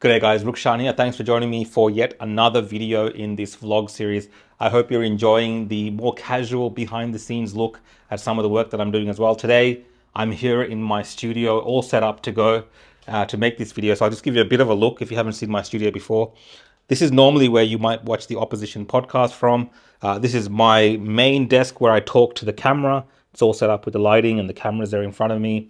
G'day guys, Rukshan here. Thanks for joining me for yet another video in this vlog series. I hope you're enjoying the more casual behind the scenes look at some of the work that I'm doing as well. Today, I'm here in my studio, all set up to go to make this video. So I'll just give you a bit of a look if you haven't seen my studio before. This is normally where you might watch the opposition podcast from. This is my main desk where I talk to the camera. It's all set up with the lighting and the cameras there in front of me.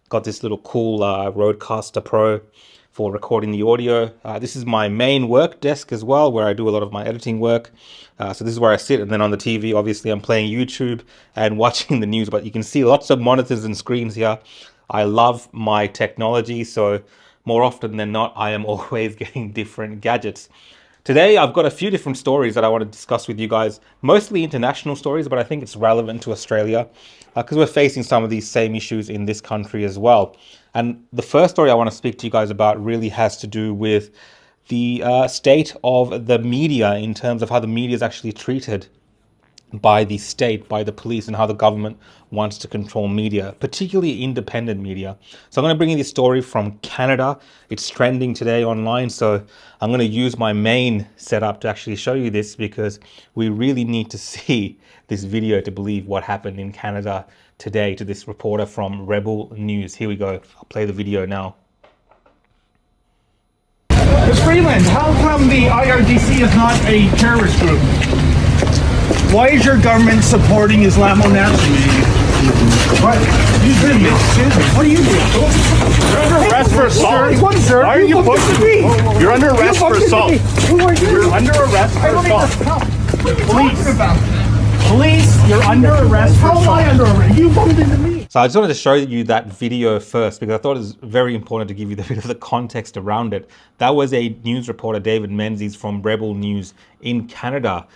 Got this little cool Rodecaster Pro for recording the audio. This is my main work desk as well, where I do a lot of my editing work. So this is where I sit, and then on the TV, obviously I'm playing YouTube and watching the news, but you can see lots of monitors and screens here. I love my technology, so more often than not, I am always getting different gadgets. Today, I've got a few different stories that I want to discuss with you guys, mostly international stories, but I think it's relevant to Australia because we're facing some of these same issues in this country as well. And the first story I want to speak to you guys about really has to do with the state of the media in terms of how the media is actually treated by the state, by the police, and how the government wants to control media, particularly independent media. So I'm going to bring you this story from Canada. It's trending today online, so I'm going to use my main setup to actually show you this because we really need to see this video to believe what happened in Canada today to this reporter from Rebel News. Here we go. I'll play the video now. Ms. Freeland, how come the IRGC is not a terrorist group? Why is your government supporting Islamo-Nazis? What? Excuse me. What are you doing? You're under arrest for assault. What, sir? Why are you pushing me? You're under arrest for assault. Who are you? You're under arrest for assault. What are you talking about? Police, you're under arrest for assault. How am I under arrest? You bumped into me. So I just wanted to show you that video first because I thought it was very important to give you a bit of the context around it. That was a news reporter, David Menzies from Rebel News in Canada,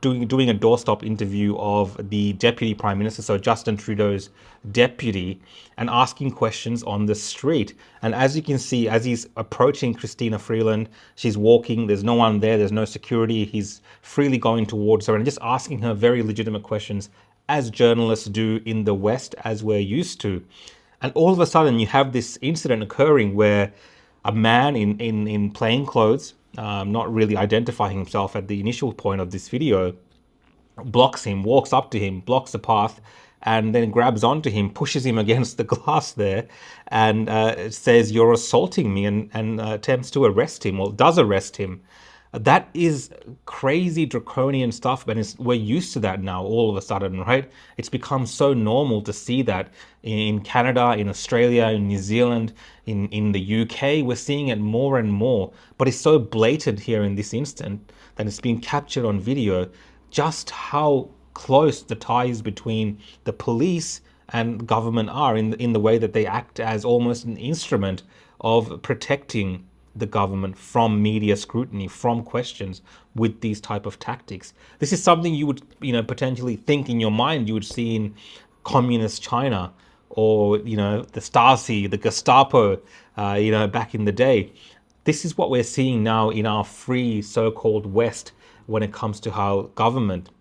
doing a doorstop interview of the Deputy Prime Minister, so Justin Trudeau's deputy, and asking questions on the street. And as you can see, as he's approaching Christina Freeland, she's walking, there's no one there, there's no security, he's freely going towards her and just asking her very legitimate questions, as journalists do in the West, as we're used to. And all of a sudden, you have this incident occurring where a man in plain clothes, not really identifying himself at the initial point of this video, blocks him, walks up to him, blocks the path, and then grabs onto him, pushes him against the glass there, and says, "You're assaulting me," and attempts to arrest him, or does arrest him. That is crazy draconian stuff, and we're used to that now all of a sudden, right? It's become so normal to see that in Canada, in Australia, in New Zealand, in the UK. We're seeing it more and more, but it's so blatant here in this instant that it's being captured on video, just how close the ties between the police and government are in the way that they act as almost an instrument of protecting the government from media scrutiny, from questions with these type of tactics. This is something you would, potentially think in your mind you would see in communist China or, the Stasi, the Gestapo, back in the day. This is what we're seeing now in our free so-called West when it comes to how government,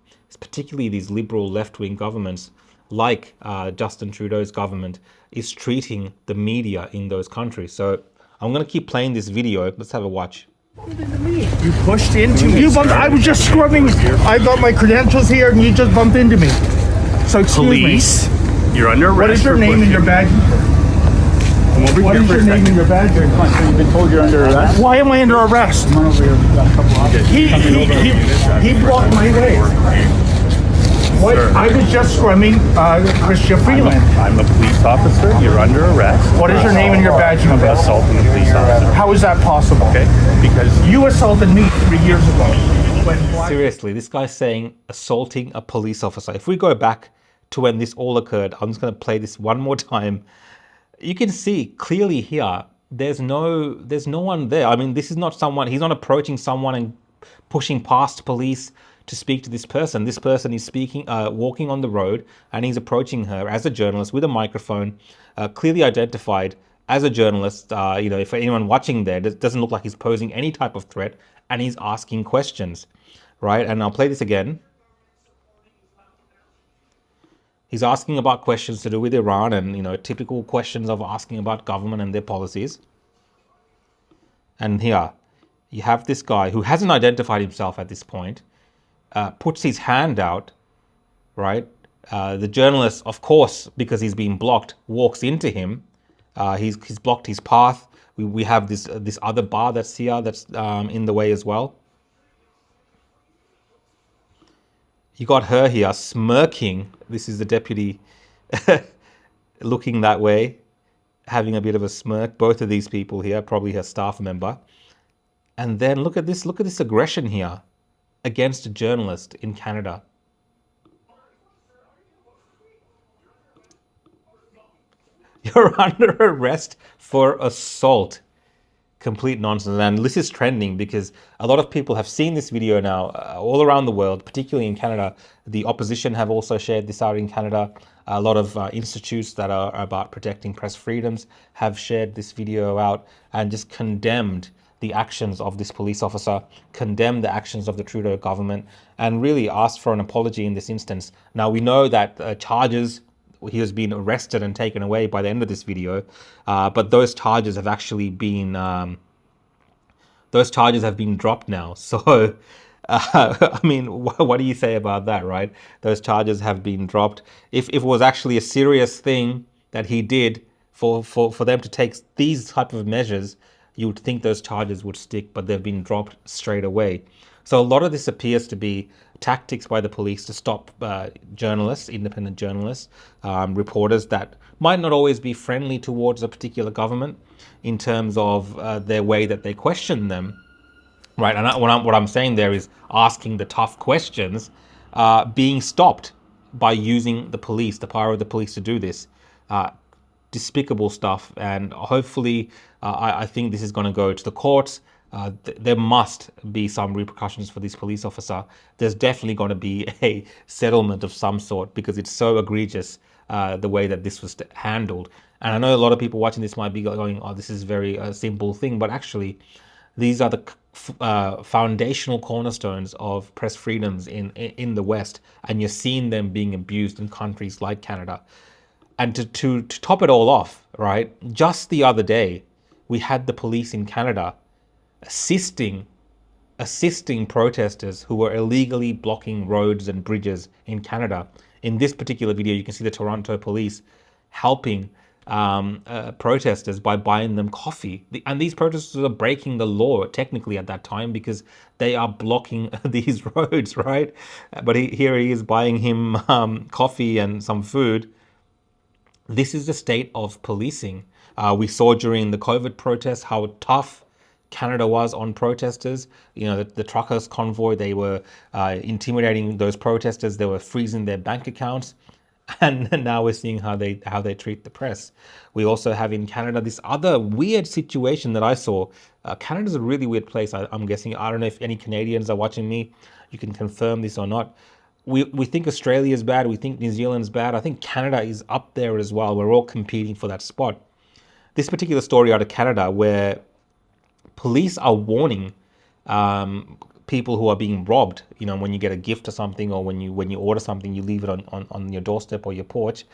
particularly these liberal left-wing governments like Justin Trudeau's government, is treating the media in those countries. So I'm going to keep playing this video. Let's have a watch. You pushed into me. I was just scrubbing. I got my credentials here, and you just bumped into me. So excuse Police, me. you're under arrest. What is your name and your badge? What is your name and your badge? You've been told you're under arrest. Why am I under arrest? He blocked my way. What? I was just scrumming Christian Freeland. I'm a police officer. You're under arrest. What is your name and your badge number? Assaulting a police officer. How is that possible? Okay, because you assaulted me 3 years ago. Seriously, this guy's saying assaulting a police officer. If we go back to when this all occurred, I'm just going to play this one more time. You can see clearly here, there's no one there. I mean, this is not someone, he's not approaching someone and pushing past police to speak to this person. This person is walking on the road, and he's approaching her as a journalist with a microphone, clearly identified as a journalist. For anyone watching there, it doesn't look like he's posing any type of threat, and he's asking questions, right? And I'll play this again. He's asking about questions to do with Iran and, typical questions of asking about government and their policies. And here you have this guy who hasn't identified himself at this point, puts his hand out, right? The journalist, of course, because he's been blocked, walks into him. He's blocked his path. We have this other bar that's here that's in the way as well. You got her here smirking. This is the deputy looking that way, having a bit of a smirk. Both of these people here, probably her staff member. And then look at this aggression here against a journalist in Canada. You're under arrest for assault. Complete nonsense. And this is trending because a lot of people have seen this video now all around the world, particularly in Canada. The opposition have also shared this out in Canada. A lot of institutes that are about protecting press freedoms have shared this video out and just condemned the actions of this police officer, condemned the actions of the Trudeau government, and really asked for an apology in this instance. Now, we know that charges, he has been arrested and taken away by the end of this video, but those charges have actually been dropped now. So, I mean, what do you say about that, right? Those charges have been dropped. If it was actually a serious thing that he did for them to take these type of measures, you would think those charges would stick, but they've been dropped straight away. So a lot of this appears to be tactics by the police to stop journalists, independent journalists, reporters that might not always be friendly towards a particular government in terms of their way that they question them, right? And what I'm saying there is asking the tough questions, being stopped by using the police, the power of the police to do this. Despicable stuff, and hopefully I think this is going to go to the courts. There must be some repercussions for this police officer. There's definitely going to be a settlement of some sort because it's so egregious the way that this was handled. And I know a lot of people watching this might be going, oh, this is a very simple thing, but actually these are the foundational cornerstones of press freedoms in the West, and you're seeing them being abused in countries like Canada. And to top it all off, right, just the other day, we had the police in Canada assisting protesters who were illegally blocking roads and bridges in Canada. In this particular video, you can see the Toronto police helping protesters by buying them coffee. And these protesters are breaking the law technically at that time because they are blocking these roads, right? But here he is buying him coffee and some food. This is the state of policing. We saw during the COVID protests how tough Canada was on protesters. You know, the truckers convoy, they were intimidating those protesters. They were freezing their bank accounts. And now we're seeing how they treat the press. We also have in Canada this other weird situation that I saw. Canada's a really weird place, I'm guessing. I don't know if any Canadians are watching me. You can confirm this or not. We think Australia is bad. We think New Zealand's bad. I think Canada is up there as well. We're all competing for that spot. This particular story out of Canada where police are warning people who are being robbed. You know, when you get a gift or something, or when you order something, you leave it on your doorstep or your porch,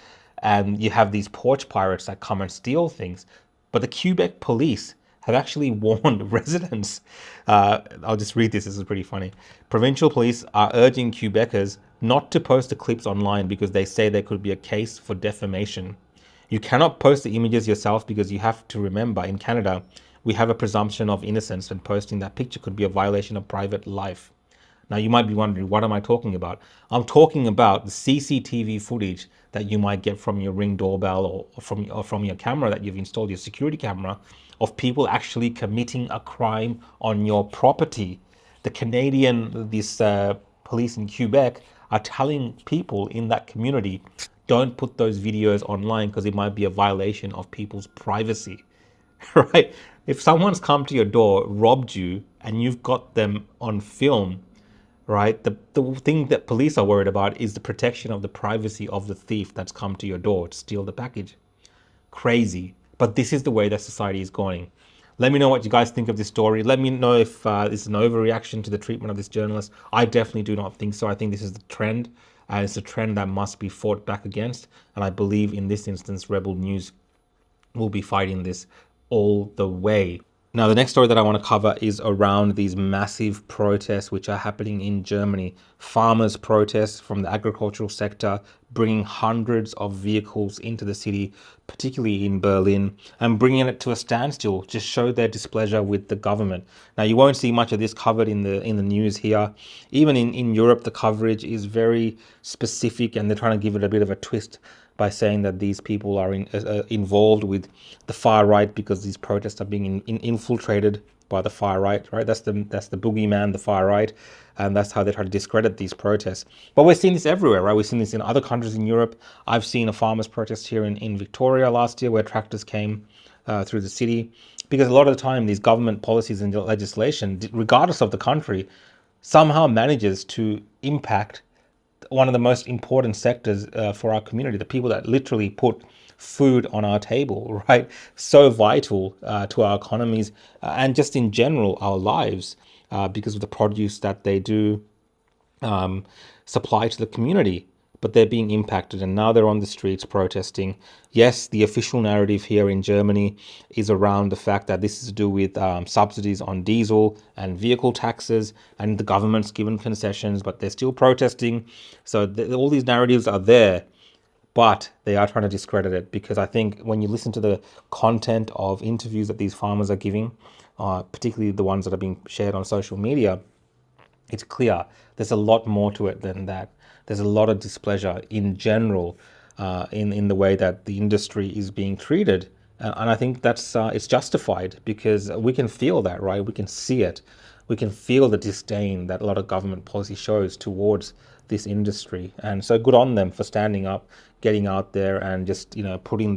and you have these porch pirates that come and steal things. But the Quebec police have actually warned residents. I'll just read this. This is pretty funny. Provincial police are urging Quebecers not to post the clips online because they say there could be a case for defamation. You cannot post the images yourself because you have to remember, in Canada, we have a presumption of innocence, and posting that picture could be a violation of private life. Now, you might be wondering, what am I talking about? I'm talking about the CCTV footage that you might get from your Ring doorbell or from your camera that you've installed, your security camera, of people actually committing a crime on your property. The these police in Quebec are telling people in that community, don't put those videos online because it might be a violation of people's privacy, right? If someone's come to your door, robbed you, and you've got them on film, right? The thing that police are worried about is the protection of the privacy of the thief that's come to your door to steal the package. Crazy. But this is the way that society is going. Let me know what you guys think of this story. Let me know if it's an overreaction to the treatment of this journalist. I definitely do not think so. I think this is the trend, and it's a trend that must be fought back against. And I believe in this instance, Rebel News will be fighting this all the way. Now, the next story that I want to cover is around these massive protests which are happening in Germany. Farmers' protests from the agricultural sector, bringing hundreds of vehicles into the city, particularly in Berlin, and bringing it to a standstill, just show their displeasure with the government. Now, you won't see much of this covered in the news here. Even in Europe, the coverage is very specific, and they're trying to give it a bit of a twist by saying that these people are involved with the far right because these protests are being infiltrated by the far right, right? That's the boogeyman, the far right, and that's how they try to discredit these protests. But we're seeing this everywhere, right? We've seen this in other countries in Europe. I've seen a farmers' protest here in Victoria last year where tractors came through the city, because a lot of the time these government policies and legislation, regardless of the country, somehow manages to impact one of the most important sectors for our community, the people that literally put food on our table, right? So vital to our economies and just in general our lives because of the produce that they do supply to the community. But they're being impacted, and now they're on the streets protesting. Yes, the official narrative here in Germany is around the fact that this is to do with subsidies on diesel and vehicle taxes, and the government's given concessions, but they're still protesting. So all these narratives are there, but they are trying to discredit it, because I think when you listen to the content of interviews that these farmers are giving, particularly the ones that are being shared on social media, it's clear there's a lot more to it than that. There's a lot of displeasure in general in the way that the industry is being treated. And I think that's it's justified, because we can feel that, right? We can see it. We can feel the disdain that a lot of government policy shows towards this industry. And so good on them for standing up, getting out there and just, putting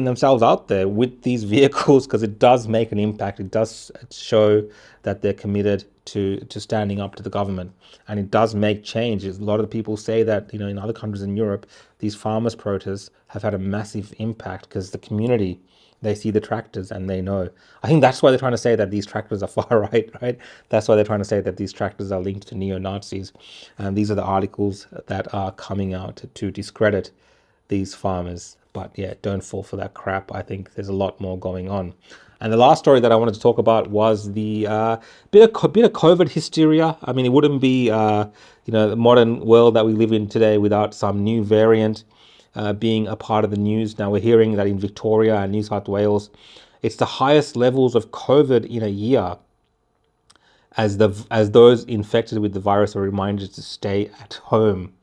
themselves out there with these vehicles, because it does make an impact. It does show that they're committed to standing up to the government, and it does make change. A lot of people say that in other countries in Europe, these farmers' protests have had a massive impact because the community, they see the tractors and they know. I think that's why they're trying to say that these tractors are far right? That's why they're trying to say that these tractors are linked to neo-Nazis. And these are the articles that are coming out to discredit these farmers. But yeah, don't fall for that crap. I think there's a lot more going on. And the last story that I wanted to talk about was the bit of COVID hysteria. I mean, it wouldn't be the modern world that we live in today without some new variant being a part of the news. Now we're hearing that in Victoria and New South Wales, it's the highest levels of COVID in a year, as those infected with the virus are reminded to stay at home.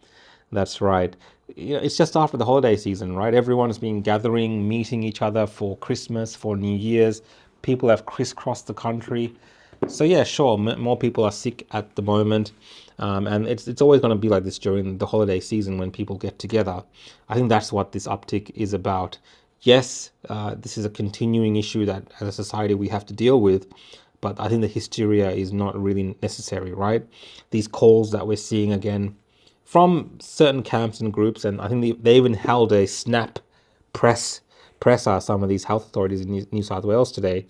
That's right. It's just after the holiday season, right? Everyone's been gathering, meeting each other for Christmas, for New Year's. People have crisscrossed the country. So yeah, sure, more people are sick at the moment. And it's always going to be like this during the holiday season when people get together. I think that's what this uptick is about. Yes, this is a continuing issue that as a society we have to deal with, but I think the hysteria is not really necessary, right? These calls that we're seeing again from certain camps and groups, and I think they even held a snap presser, some of these health authorities in New South Wales today,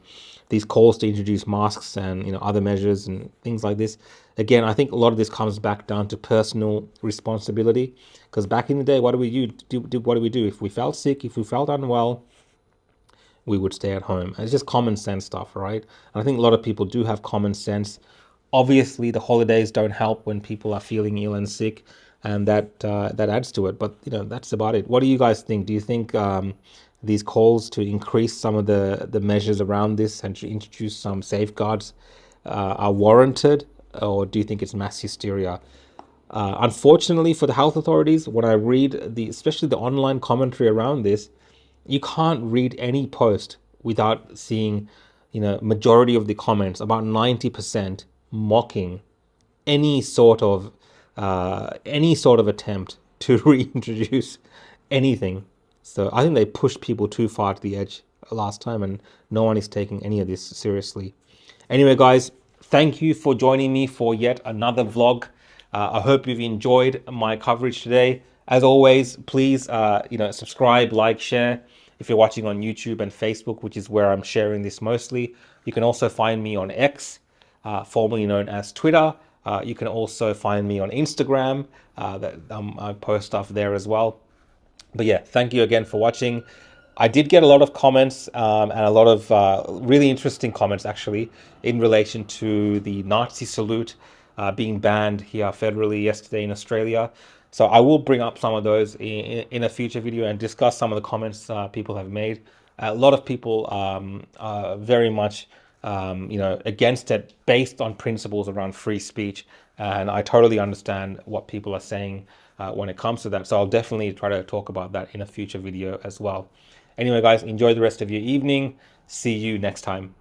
these calls to introduce masks and other measures and things like this. Again, I think a lot of this comes back down to personal responsibility, because back in the day, what do we do? If we felt sick, if we felt unwell, we would stay at home. And it's just common sense stuff, right? And I think a lot of people do have common sense. Obviously, the holidays don't help when people are feeling ill and sick, and that adds to it. But that's about it. What do you guys think? Do you think these calls to increase some of the measures around this and to introduce some safeguards are warranted, or do you think it's mass hysteria? Unfortunately for the health authorities, when I read especially the online commentary around this, you can't read any post without seeing, majority of the comments, about 90%, mocking any sort of attempt to reintroduce anything. So I think they pushed people too far to the edge last time, and no one is taking any of this seriously. Anyway, guys, thank you for joining me for yet another vlog. I hope you've enjoyed my coverage today. As always, please, subscribe, like, share. If you're watching on YouTube and Facebook, which is where I'm sharing this mostly, you can also find me on X, formerly known as Twitter. You can also find me on Instagram. I post stuff there as well. But yeah, thank you again for watching. I did get a lot of comments and a lot of really interesting comments actually in relation to the Nazi salute being banned here federally yesterday in Australia. So I will bring up some of those in a future video and discuss some of the comments people have made. A lot of people are very much against it based on principles around free speech. And I totally understand what people are saying when it comes to that. So I'll definitely try to talk about that in a future video as well. Anyway, guys, enjoy the rest of your evening. See you next time.